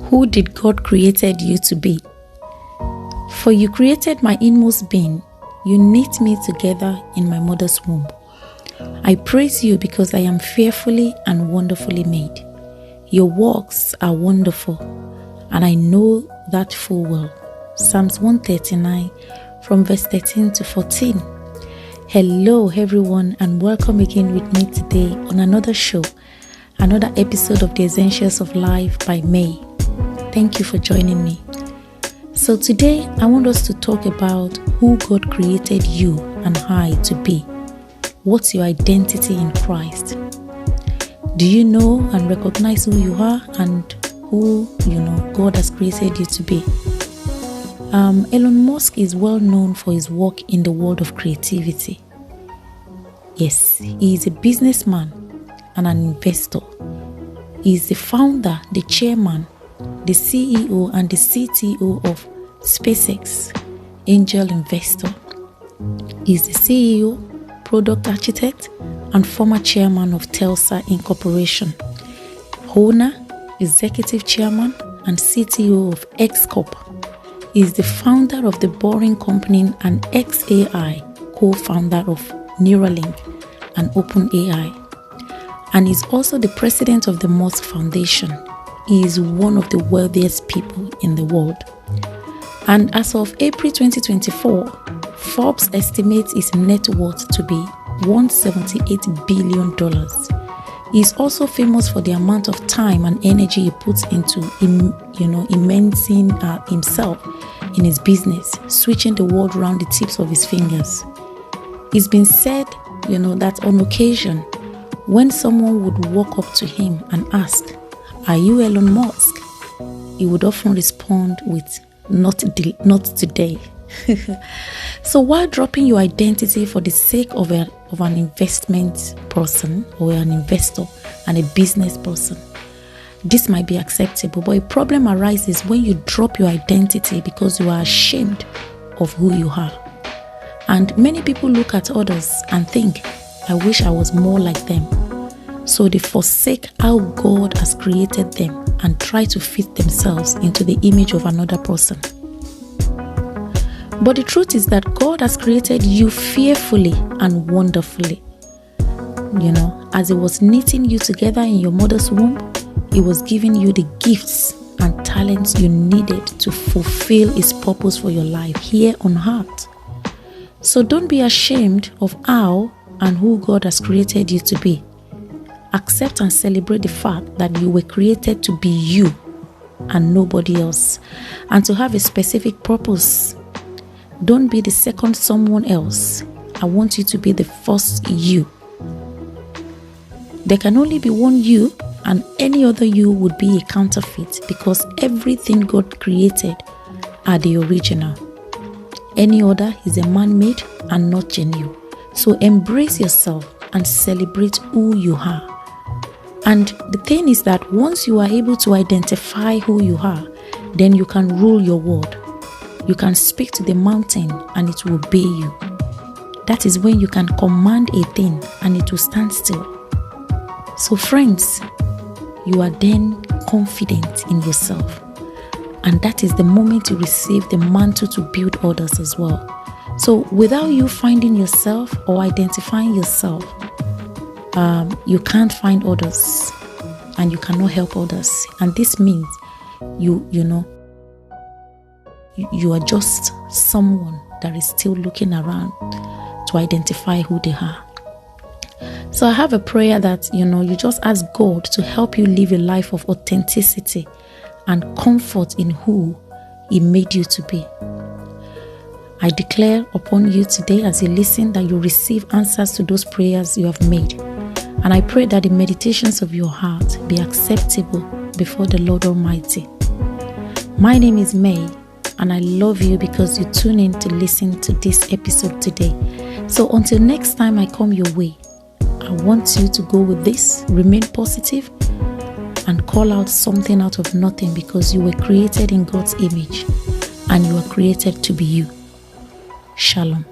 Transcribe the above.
Who did God created you to be? For you created my inmost being. You knit me together in my mother's womb. I praise you because I am fearfully and wonderfully made. Your works are wonderful, and I know that full well. Psalms 139 from verse 13 to 14. Hello everyone, and welcome again with me today on another show, another episode of the Essentials of Life by May. Thank you for joining me. So today I want us to talk about who God created you and I to be. What's your identity in Christ? Do you know and recognize who you are and who God has created you to be? Elon Musk is well known for his work in the world of creativity. Yes, he is a businessman and an investor. He is the founder, the chairman, the CEO and the CTO of SpaceX, angel investor. He is the CEO, product architect, and former chairman of 𝐸𝑠 Incorporation, owner, executive chairman, and CTO of 𝐂𝑑𝐄𝐀𝐓𝐄𝐃. He is the founder of the Boring Company and XAI, co-founder of Neuralink and OpenAI, and is also the president of the Musk Foundation. He is one of the wealthiest people in the world. And as of April 2024, Forbes estimates his net worth to be $178 billion. He is also famous for the amount of time and energy he puts into immersing himself in his business, switching the world around the tips of his fingers. It's been said, that on occasion, when someone would walk up to him and ask, "Are you Elon Musk?" he would often respond with, not today. So while dropping your identity for the sake of an investment person or an investor and a business person, this might be acceptable, but a problem arises when you drop your identity because you are ashamed of who you are. And many people look at others and think, "I wish I was more like them." So they forsake how God has created them and try to fit themselves into the image of another person. But the truth is that God has created you fearfully and wonderfully. As He was knitting you together in your mother's womb, He was giving you the gifts and talents you needed to fulfill His purpose for your life here on earth. So don't be ashamed of how and who God has created you to be. Accept and celebrate the fact that you were created to be you and nobody else, and to have a specific purpose. Don't be the second someone else. I want you to be the first you. There can only be one you, and any other you would be a counterfeit, because everything God created are the original. Any other is a man-made and not genuine. So embrace yourself and celebrate who you are. And the thing is that once you are able to identify who you are, then you can rule your world. You can speak to the mountain and it will obey you. That is when you can command a thing and it will stand still. So friends, you are then confident in yourself. And that is the moment you receive the mantle to build others as well. So without you finding yourself or identifying yourself, you can't find others and you cannot help others. And this means you are just someone that is still looking around to identify who they are. So I have a prayer that you just ask God to help you live a life of authenticity and comfort in who He made you to be. I declare upon you today as you listen that you receive answers to those prayers you have made. And I pray that the meditations of your heart be acceptable before the Lord Almighty. My name is May, and I love you because you tune in to listen to this episode today. So until next time I come your way, I want you to go with this: remain positive and call out something out of nothing, because you were created in God's image and you are created to be you. Shalom.